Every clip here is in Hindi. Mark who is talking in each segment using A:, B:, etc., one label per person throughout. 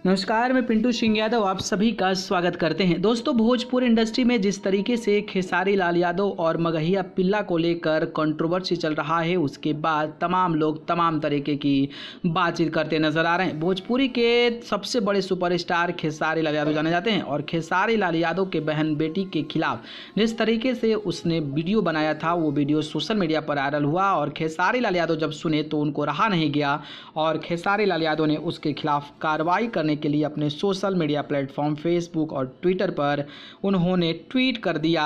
A: नमस्कार, मैं पिंटू सिंह यादव आप सभी का स्वागत करते हैं। दोस्तों, भोजपुर इंडस्ट्री में जिस तरीके से खेसारी लाल यादव और मगहिया पिल्ला को लेकर कंट्रोवर्सी चल रहा है, उसके बाद तमाम लोग तमाम तरीके की बातचीत करते नजर आ रहे हैं। भोजपुरी के सबसे बड़े सुपरस्टार खेसारी लाल यादव जाने जाते हैं और खेसारी लाल यादव के बहन बेटी के खिलाफ जिस तरीके से उसने वीडियो बनाया था, वो वीडियो सोशल मीडिया पर वायरल हुआ और खेसारी लाल यादव जब सुने तो उनको रहा नहीं गया और खेसारी लाल यादव ने उसके खिलाफ कार्रवाई करने के लिए अपने सोशल मीडिया प्लेटफॉर्म फेसबुक और ट्विटर पर उन्होंने ट्वीट कर दिया।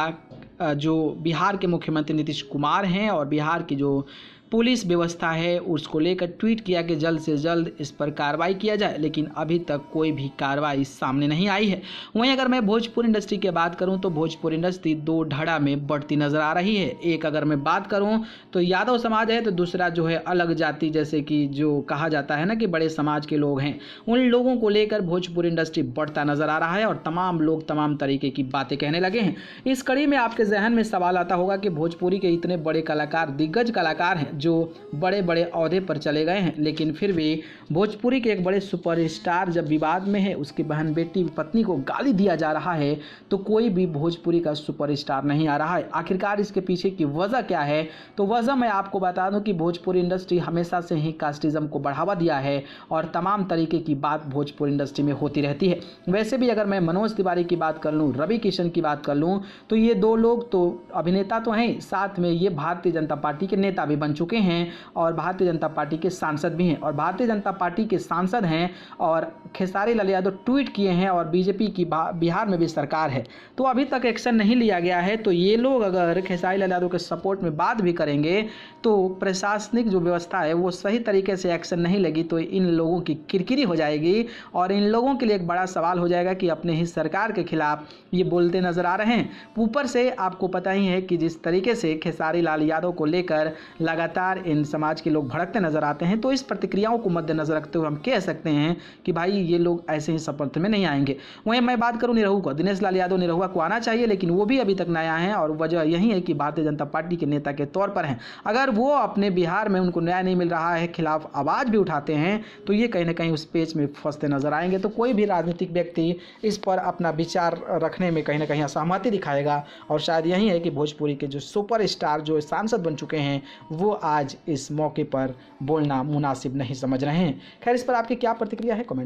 A: जो बिहार के मुख्यमंत्री नीतीश कुमार हैं और बिहार की जो पुलिस व्यवस्था है उसको लेकर ट्वीट किया कि जल्द से जल्द इस पर कार्रवाई किया जाए, लेकिन अभी तक कोई भी कार्रवाई सामने नहीं आई है। वहीं अगर मैं भोजपुर इंडस्ट्री की बात करूं तो भोजपुर इंडस्ट्री दो धड़ा में बढ़ती नजर आ रही है। एक अगर मैं बात करूं तो यादव समाज है, तो दूसरा जो है अलग जाति, जैसे कि जो कहा जाता है ना कि बड़े समाज के लोग हैं, उन लोगों को लेकर भोजपुर इंडस्ट्री बढ़ता नजर आ रहा है और तमाम लोग तमाम तरीके की बातें कहने लगे हैं। इस कड़ी में आपके जहन में सवाल आता होगा कि भोजपुरी के इतने बड़े कलाकार, दिग्गज कलाकार हैं जो बड़े बड़े ओहदे पर चले गए हैं, लेकिन फिर भी भोजपुरी के एक बड़े सुपरस्टार जब विवाद में है, उसकी बहन बेटी पत्नी को गाली दिया जा रहा है, तो कोई भी भोजपुरी का सुपरस्टार नहीं आ रहा है। आखिरकार इसके पीछे की वजह क्या है? तो वजह मैं आपको बता दूं कि भोजपुरी इंडस्ट्री हमेशा से ही कास्टिज्म को बढ़ावा दिया है और तमाम तरीके की बात भोजपुरी इंडस्ट्री में होती रहती है। वैसे भी अगर मैं मनोज तिवारी की बात कर लूँ, रवि किशन की बात कर लूँ, तो ये दो लोग तो अभिनेता तो हैं, साथ में ये भारतीय जनता पार्टी के नेता भी बन चुके हैं और भारतीय जनता पार्टी के सांसद भी हैं और भारतीय जनता पार्टी के सांसद हैं और खेसारी लाल यादव ट्वीट किए हैं और बीजेपी की बिहार में भी सरकार है, तो अभी तक एक्शन नहीं लिया गया है। तो ये लोग अगर खेसारी लाल यादव के सपोर्ट में बात भी करेंगे तो प्रशासनिक जो व्यवस्था है वो सही तरीके से एक्शन नहीं लेगी, तो इन लोगों की किरकिरी हो जाएगी और इन लोगों के लिए एक बड़ा सवाल हो जाएगा कि अपने ही सरकार के खिलाफ ये बोलते नजर आ रहे हैं। ऊपर से आपको पता ही है कि जिस तरीके से खेसारी लाल यादव को लेकर लगातार इन समाज के लोग भड़कते नजर आते हैं, तो इस प्रतिक्रियाओं को मद्देनजर रखते हुए हम कह सकते हैं कि भाई ये लोग ऐसे ही सपर्थ में नहीं आएंगे। वहीं मैं बात करूं निरहू को, दिनेश लाल यादव निरहुआ को आना चाहिए, लेकिन वो भी अभी तक नया है और वजह यही है कि भारतीय जनता पार्टी के नेता के तौर पर हैं। अगर वो अपने बिहार में उनको न्याय नहीं मिल रहा है खिलाफ आवाज भी उठाते हैं तो ये कहीं ना कहीं उस पेच में फंसते नजर आएंगे। तो कोई भी राजनीतिक व्यक्ति इस पर अपना विचार रखने में कहीं ना कहीं असहमति दिखाएगा और शायद यही है कि भोजपुरी के जो सुपरस्टार जो सांसद बन चुके हैं वो आज इस मौके पर बोलना मुनासिब नहीं समझ रहे हैं। खैर, इस पर आपकी क्या प्रतिक्रिया है? कमेंट